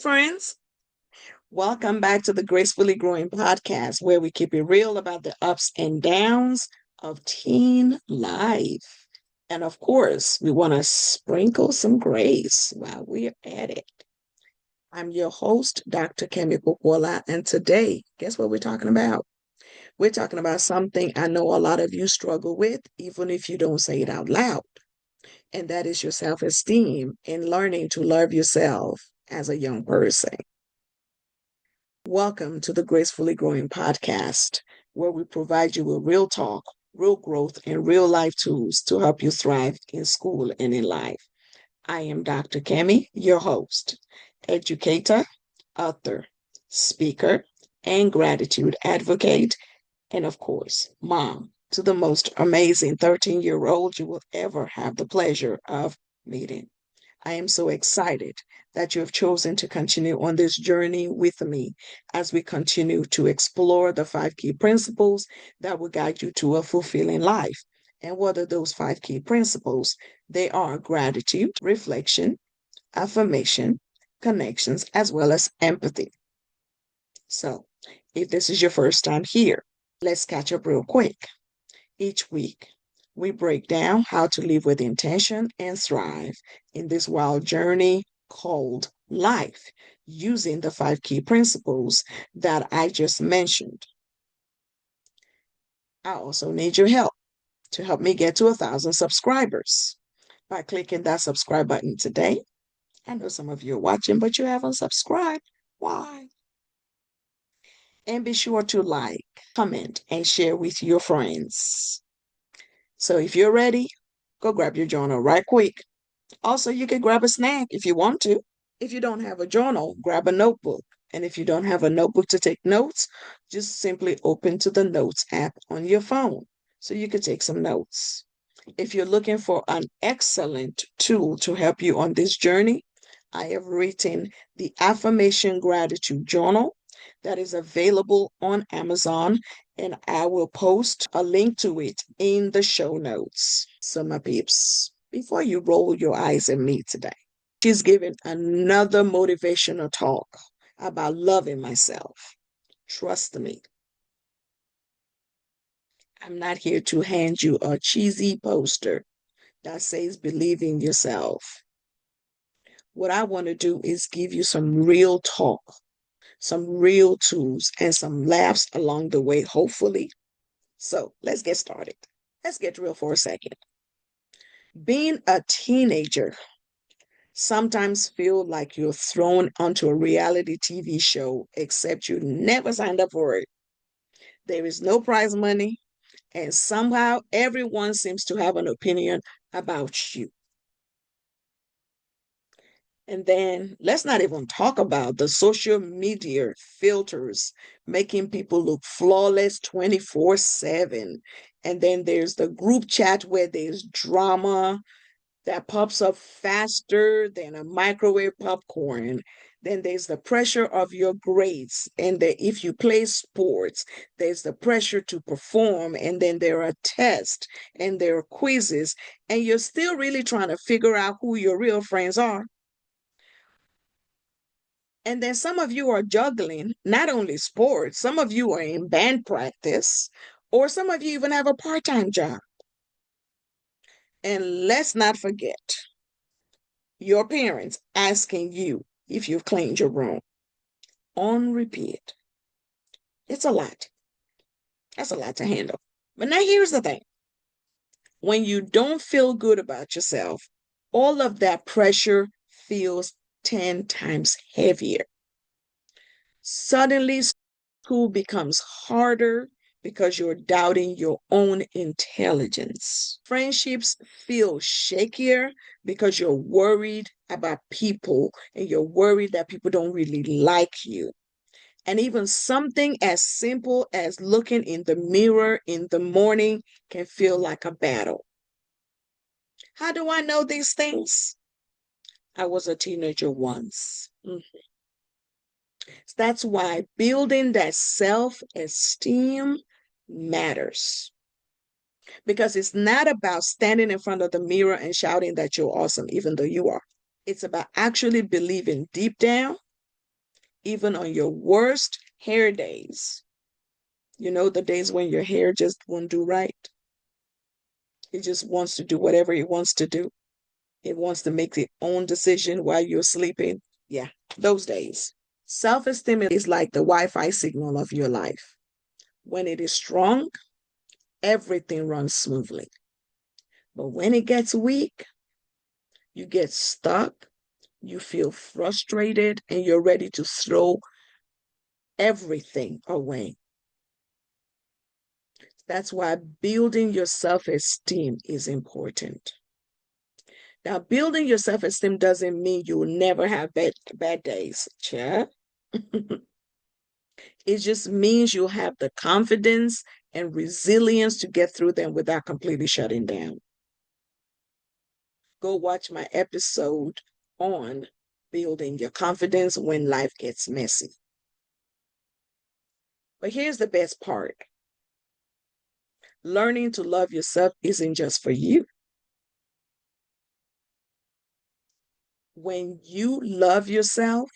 friends. Welcome back to the Gracefully Growing podcast, where we keep it real about the ups and downs of teen life. And of course, we want to sprinkle some grace while we're at it. I'm your host, Dr. Kemi Popoola, and today, guess what we're talking about? We're talking about something I know a lot of you struggle with, even if you don't say it out loud, and that is your self esteem and learning to love yourself as a young person. Welcome to the Gracefully Growing podcast, where we provide you with real talk, real growth, and real life tools to help you thrive in school and in life. I am Dr. Kemi, your host, educator, author, speaker, and gratitude advocate, and of course, mom to the most amazing 13-year-old you will ever have the pleasure of meeting. I am so excited that you have chosen to continue on this journey with me as we continue to explore the 5 key principles that will guide you to a fulfilling life. And what are those 5 key principles? They are gratitude, reflection, affirmation, connections, as well as empathy. So, if this is your first time here, let's catch up real quick. Each week, we break down how to live with intention and thrive in this wild journey called life using the 5 key principles that I just mentioned. I also need your help to help me get to 1,000 subscribers by clicking that subscribe button today. I know some of you are watching, but you haven't subscribed. Why? And be sure to like, comment, and share with your friends. So if you're ready, go grab your journal right quick. Also, you can grab a snack if you want to. If you don't have a journal, grab a notebook. And if you don't have a notebook to take notes, just simply open to the Notes app on your phone so you can take some notes. If you're looking for an excellent tool to help you on this journey, I have written the Affirmation Gratitude Journal that is available on Amazon, and I will post a link to it in the show notes. So, my peeps, before you roll your eyes at me today, she's giving another motivational talk about loving myself. Trust me, I'm not here to hand you a cheesy poster that says believe in yourself. What I want to do is give you some real talk, some real tools, and some laughs along the way, hopefully. So let's get started. Let's get real for a second. Being a teenager sometimes feel like you're thrown onto a reality TV show, except you never signed up for it. There is no prize money, and somehow everyone seems to have an opinion about you. And then let's not even talk about the social media filters making people look flawless 24/7. And then there's the group chat where there's drama that pops up faster than a microwave popcorn. Then there's the pressure of your grades. And if you play sports, there's the pressure to perform. And then there are tests and there are quizzes. And you're still really trying to figure out who your real friends are. And then some of you are juggling not only sports, some of you are in band practice, or some of you even have a part time job. And let's not forget your parents asking you if you've cleaned your room on repeat. It's a lot. That's a lot to handle. But now here's the thing, when you don't feel good about yourself, all of that pressure feels 10 times heavier. Suddenly, school becomes harder because you're doubting your own intelligence. Friendships feel shakier because you're worried about people and you're worried that people don't really like you. And even something as simple as looking in the mirror in the morning can feel like a battle. How do I know these things? I was a teenager once. That's why building that self-esteem matters. Because it's not about standing in front of the mirror and shouting that you're awesome, even though you are. It's about actually believing deep down even on your worst hair days. You know, the days when your hair just won't do right. It just wants to do whatever it wants to do. It wants to make its own decision while you're sleeping. Yeah, those days. Self esteem is like the Wi Fi signal of your life. When it is strong, everything runs smoothly. But when it gets weak, you get stuck, you feel frustrated, and you're ready to throw everything away. That's why building your self esteem is important. Now, building your self esteem doesn't mean you'll never have bad days, yeah? It just means you'll have the confidence and resilience to get through them without completely shutting down. Go watch my episode on building your confidence when life gets messy. But here's the best part: learning to love yourself isn't just for you. When you love yourself,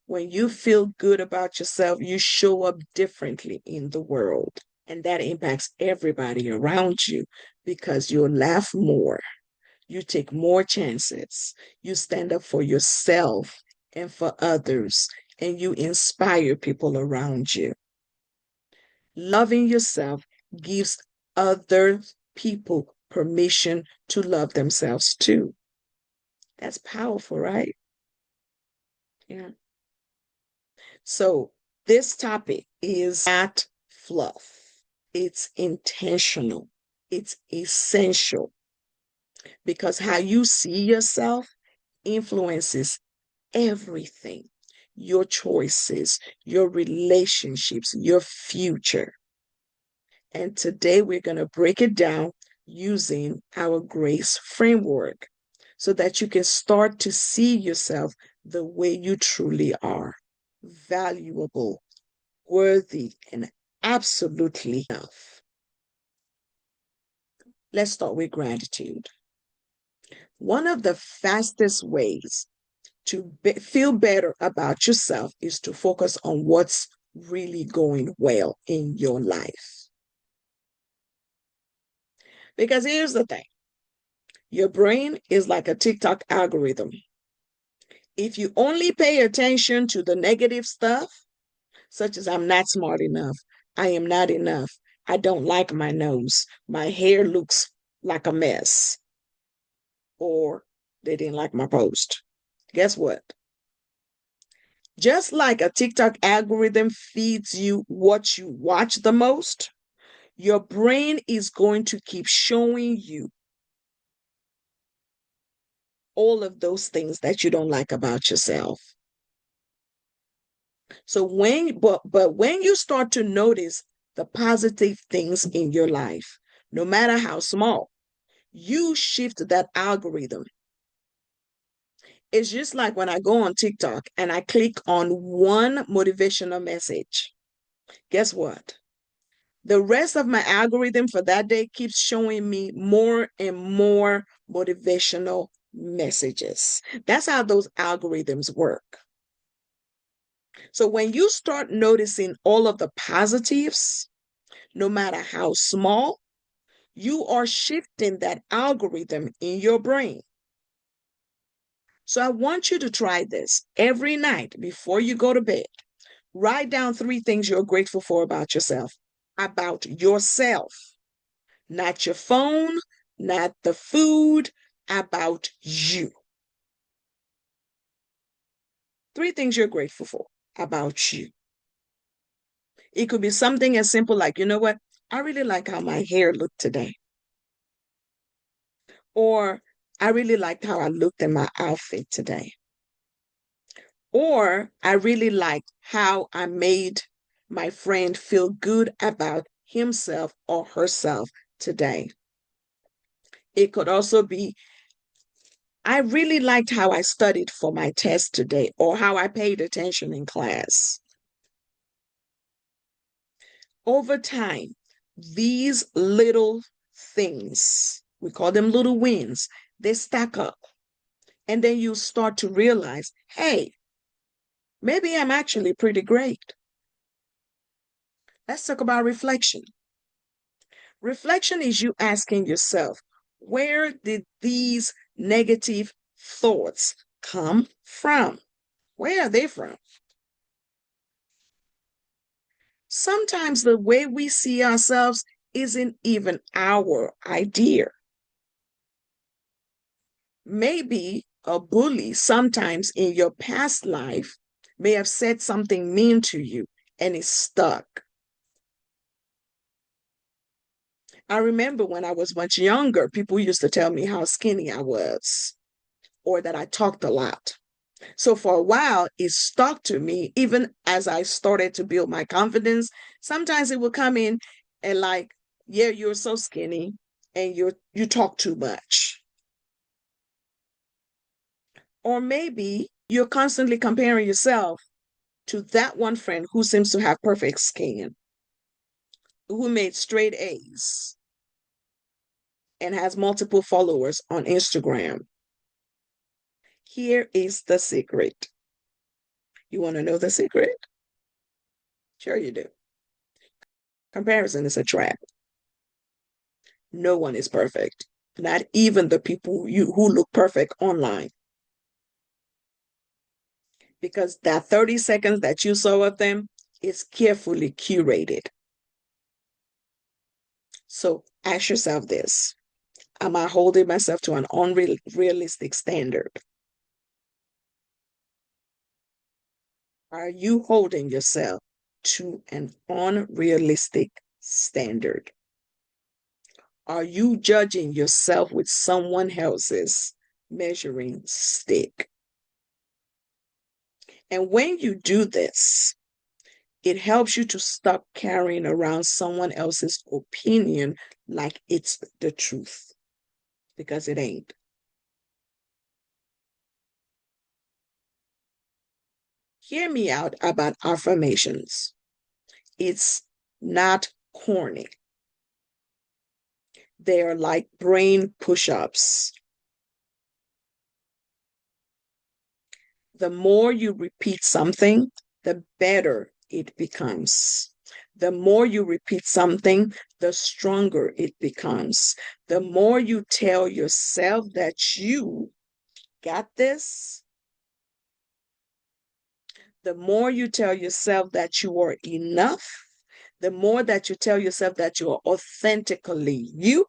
when you feel good about yourself, you show up differently in the world. And that impacts everybody around you because you'll laugh more, you take more chances, you stand up for yourself and for others, and you inspire people around you. Loving yourself gives other people permission to love themselves too. That's powerful, right? Yeah. So this topic is not fluff. It's intentional. It's essential because how you see yourself influences everything: your choices, your relationships, your future. And today we're going to break it down using our GRACE framework so that you can start to see yourself the way you truly are: valuable, worthy, and absolutely enough. Let's start with gratitude. One of the fastest ways to feel better about yourself is to focus on what's really going well in your life. Because here's the thing: your brain is like a TikTok algorithm. If you only pay attention to the negative stuff, such as I'm not smart enough, I am not enough, I don't like my nose, my hair looks like a mess, or they didn't like my post, guess what? Just like a TikTok algorithm feeds you what you watch the most, your brain is going to keep showing you all of those things that you don't like about yourself. So when you start to notice the positive things in your life, no matter how small, you shift that algorithm. It's just like when I go on TikTok and I click on one motivational message. Guess what? The rest of my algorithm for that day keeps showing me more and more motivational messages. That's how those algorithms work. So when you start noticing all of the positives, no matter how small, you are shifting that algorithm in your brain. So I want you to try this every night before you go to bed. Write down 3 things you're grateful for about yourself. About yourself. Not your phone, not the food, about you. 3 things you're grateful for about you. It could be something as simple like, you know what? I really like how my hair looked today. Or I really liked how I looked in my outfit today. Or I really liked how I made my friend feel good about himself or herself today. It could also be, I really liked how I studied for my test today, or how I paid attention in class. Over time, these little things, we call them little wins, they stack up. And then you start to realize, hey, Maybe I'm actually pretty great. Let's talk about reflection. Reflection is you asking yourself, where did these negative thoughts come from? Where are they from? Sometimes the way we see ourselves isn't even our idea. Maybe a bully sometimes in your past life may have said something mean to you and it's stuck. I remember when I was much younger, people used to tell me how skinny I was or that I talked a lot. So for a while, it stuck to me, even as I started to build my confidence. Sometimes it would come in and like, yeah, you're so skinny and you talk too much. Or maybe you're constantly comparing yourself to that one friend who seems to have perfect skin, who made straight A's and has multiple followers on Instagram. Here is the secret. You want to know the secret? Sure, you do. Comparison is a trap. No one is perfect, not even the people who look perfect online. Because that 30 seconds that you saw of them is carefully curated. So ask yourself this: am I holding myself to an unrealistic standard? Are you holding yourself to an unrealistic standard? Are you judging yourself with someone else's measuring stick? And when you do this, it helps you to stop carrying around someone else's opinion like it's the truth, because it ain't. Hear me out about affirmations. It's not corny. They are like brain push-ups. The more you repeat something, the better it becomes. The more you repeat something, the stronger it becomes. The more you tell yourself that you got this, the more you tell yourself that you are enough, the more that you tell yourself that you are authentically you,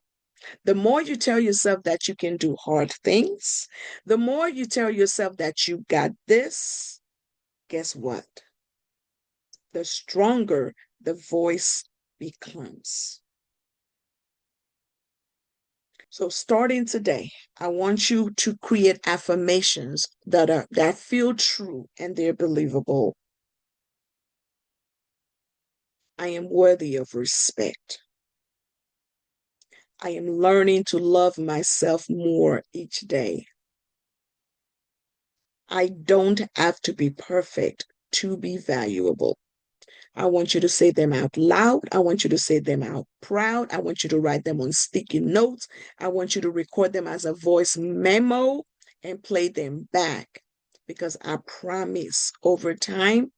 the more you tell yourself that you can do hard things, the more you tell yourself that you got this, guess what? The stronger the voice becomes. So starting today, I want you to create affirmations that feel true and they're believable. I am worthy of respect. I am learning to love myself more each day. I don't have to be perfect to be valuable. I want you to say them out loud. I want you to say them out proud. I want you to write them on sticky notes. I want you to record them as a voice memo and play them back, because I promise over time,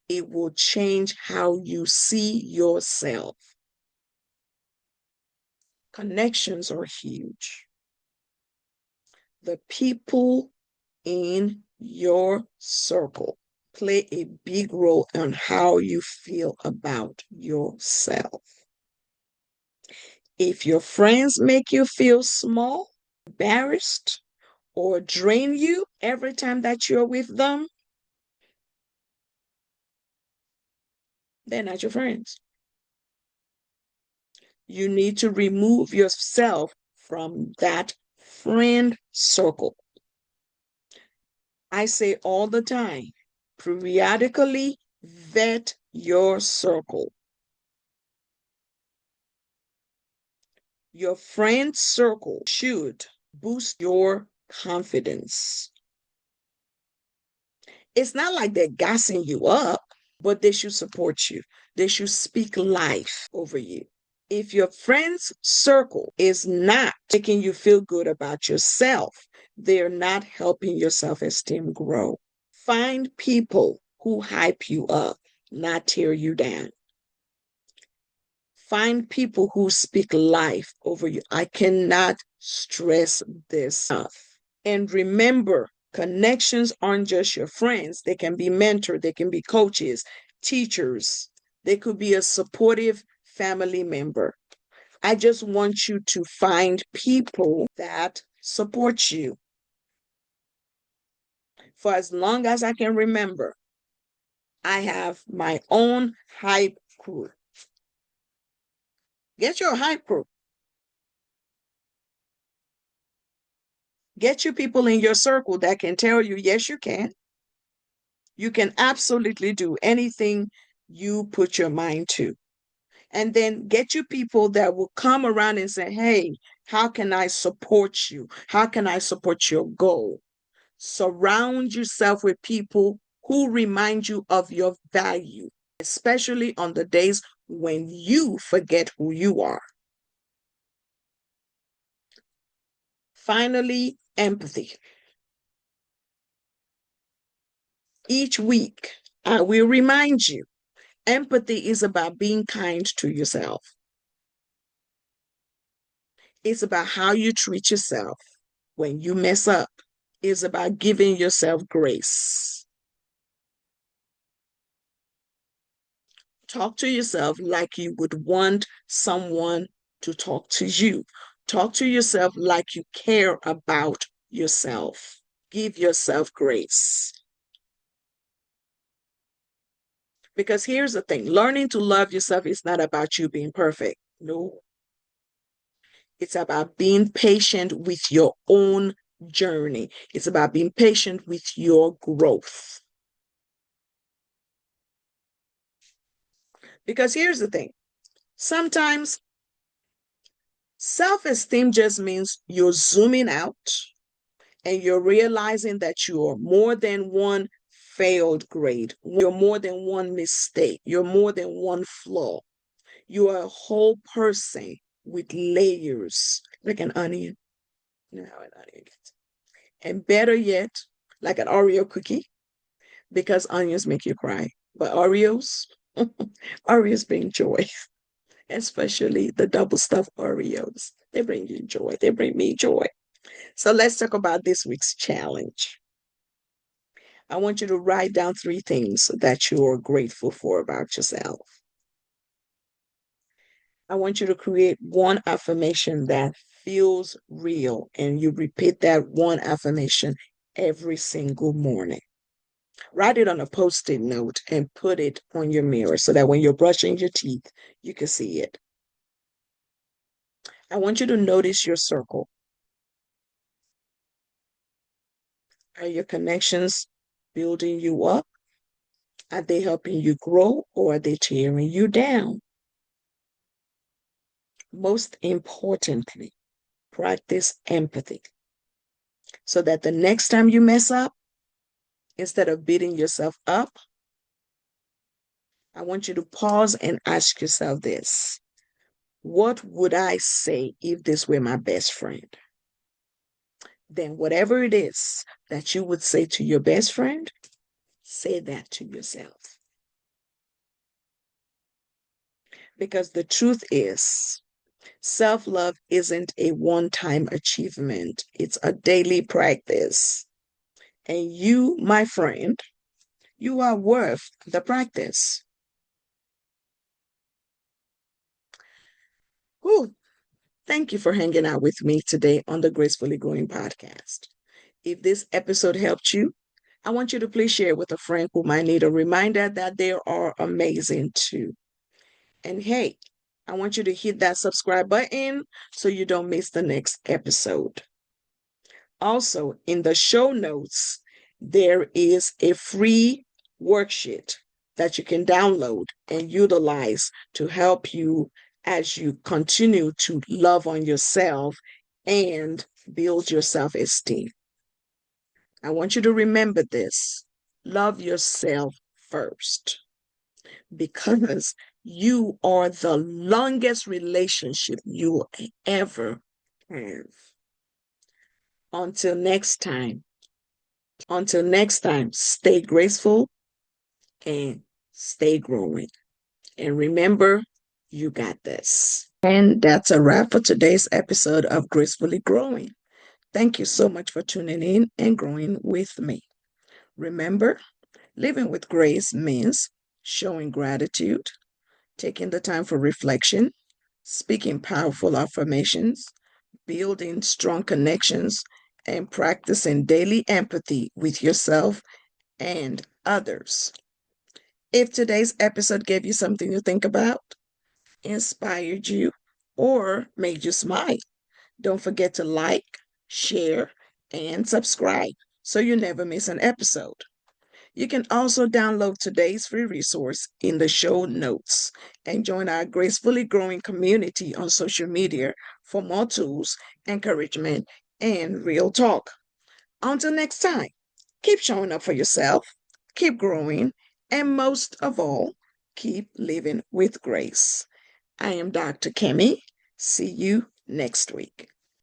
it will change how you see yourself. Connections are huge. The people in your circle play a big role on how you feel about yourself. If your friends make you feel small, embarrassed, or drain you every time that you're with them, they're not your friends. You need to remove yourself from that friend circle. I say all the time, periodically vet your circle. Your friend circle should boost your confidence. It's not like they're gassing you up, but they should support you. They should speak life over you. If your friend's circle is not making you feel good about yourself, they're not helping your self esteem grow. Find people who hype you up, not tear you down. Find people who speak life over you. I cannot stress this enough. And remember, connections aren't just your friends. They can be mentors, they can be coaches, teachers, they could be a supportive family member. I just want you to find people that support you. For as long as I can remember, I have my own hype crew. Get your hype crew. Get you people in your circle that can tell you, yes, you can. You can absolutely do anything you put your mind to. And then get you people that will come around and say, hey, how can I support you? How can I support your goal? Surround yourself with people who remind you of your value, especially on the days when you forget who you are. Finally, empathy. Each week, I will remind you, empathy is about being kind to yourself. It's about how you treat yourself when you mess up. It's about giving yourself grace. Talk to yourself like you would want someone to talk to you. Talk to yourself like you care about yourself. Give yourself grace. Because here's the thing, learning to love yourself is not about you being perfect. No, it's about being patient with your own journey. It's about being patient with your growth. Because here's the thing, sometimes self-esteem just means you're zooming out and you're realizing that you're more than one failed grade, you're more than one mistake, you're more than one flaw. You are a whole person with layers, like an onion. You know how an onion gets. And better yet, like an Oreo cookie, because onions make you cry. But Oreos, Oreos bring joy, especially the double stuffed Oreos. They bring you joy. They bring me joy. So let's talk about this week's challenge. I want you to write down 3 things that you are grateful for about yourself. I want you to create one affirmation that feels real, and you repeat that one affirmation every single morning. Write it on a post-it note and put it on your mirror so that when you're brushing your teeth, you can see it. I want you to notice your circle. Are your connections building you up? Are they helping you grow, or are they tearing you down? Most importantly, practice empathy so that the next time you mess up, instead of beating yourself up, I want you to pause and ask yourself this. What would I say if this were my best friend? Then whatever it is that you would say to your best friend, say that to yourself. Because the truth is, self-love isn't a one-time achievement. It's a daily practice. And you, my friend, you are worth the practice. Whew. Thank you for hanging out with me today on the Gracefully Growing podcast. If this episode helped you, I want you to please share it with a friend who might need a reminder that they are amazing too. And hey, I want you to hit that subscribe button so you don't miss the next episode. Also, in the show notes, there is a free worksheet that you can download and utilize to help you as you continue to love on yourself and build your self-esteem. I want you to remember this. Love yourself first, because you are the longest relationship you will ever have. Until next time, stay graceful, and stay growing. And remember, you got this. And that's a wrap for today's episode of Gracefully Growing. Thank you so much for tuning in and growing with me. Remember, living with grace means showing gratitude, taking the time for reflection, speaking powerful affirmations, building strong connections, and practicing daily empathy with yourself and others. If today's episode gave you something to think about, inspired you, or made you smile, don't forget to like, share, and subscribe so you never miss an episode. You can also download today's free resource in the show notes and join our Gracefully Growing community on social media for more tools, encouragement, and real talk. Until next time, keep showing up for yourself, keep growing, and most of all, keep living with grace. I am Dr. Kemi. See you next week.